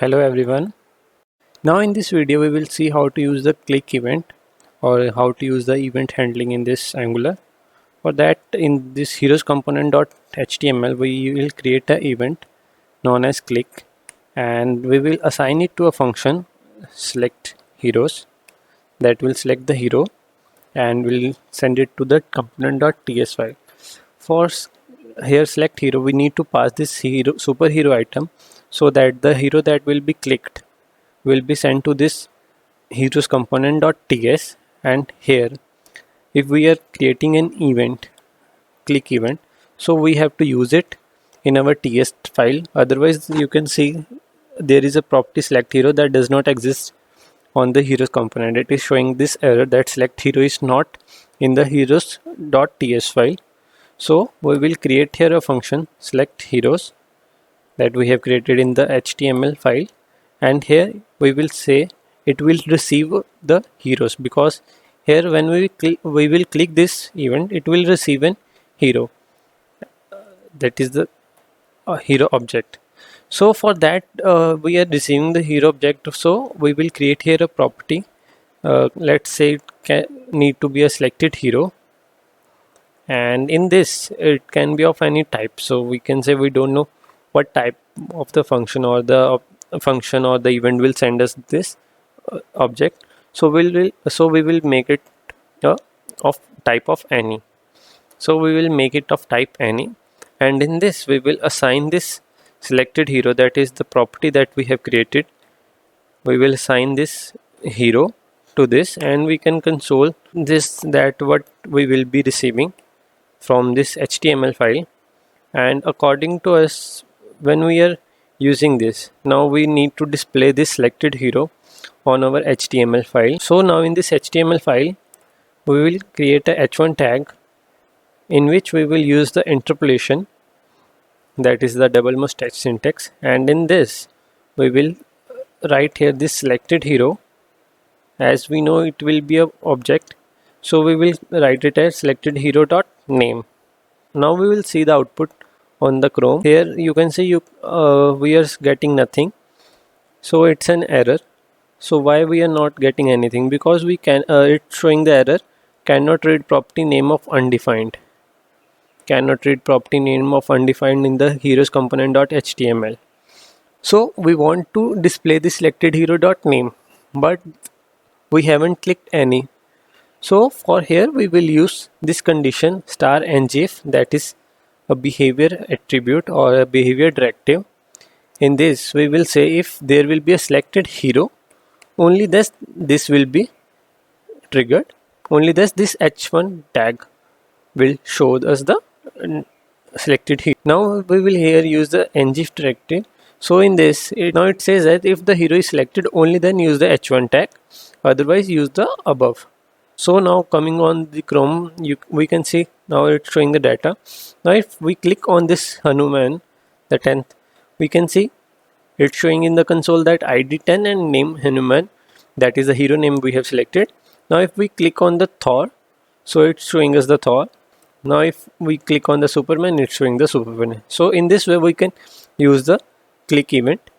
Hello everyone. Now in this video we will see how to use the click event or how to use the event handling in this Angular. For that, in this heroes component.html we will create an event known as click, and we will assign it to a function select heroes that will select the hero and will send it to the component.ts file. For here select hero, we need to pass this superhero item so that the hero that will be clicked will be sent to this heroes component.ts. And here, if we are creating an event, click event, so we have to use it in our ts file. Otherwise, you can see there is a property select hero that does not exist on the heroes component. It is showing this error that select hero is not in the heroes.ts file. So we will create here a function select heroes that we have created in the HTML file, and here we will say it will receive the heroes, because here when we will click this event, it will receive an hero, that is the hero object. So for that, we are receiving the hero object, so we will create here a property. Let's say it need to be a selected hero, and in this it can be of any type. So we can say we don't know what type of the function or the function or the event will send us this object. So we will make it of type of any. So we will make it of type any, and in this we will assign this selected hero, that is the property that we have created. We will assign this hero to this, and we can console this that what we will be receiving from this HTML file. And according to us, when we are using this, now we need to display this selected hero on our HTML file. So now in this HTML file, we will create a h1 tag in which we will use the interpolation, that is the double must touch syntax, and in this we will write here this selected hero. As we know, it will be a object, so we will write it as selected hero dot name. Now we will see the output on the Chrome. Here you can see we are getting nothing, so it's an error. So why we are not getting anything? Because we can it's showing the error cannot read property name of undefined, cannot read property name of undefined in the heroes component.html. So we want to display the selected hero dot name, but we haven't clicked any. So for here we will use this condition star ngif, that is a behavior attribute or a behavior directive. In this we will say if there will be a selected hero, only this will be triggered, only this h1 tag will show us the selected hero. Now we will here use the ngif directive. So in this, now it says that if the hero is selected, only then use the h1 tag, otherwise use the above. So now coming on the Chrome, we can see now it's showing the data. Now if we click on this Hanuman, the 10th, we can see it's showing in the console that ID 10 and name Hanuman, that is the hero name we have selected. Now if we click on the Thor, so it's showing us the Thor. Now if we click on the Superman, it's showing the Superman. So in this way we can use the click event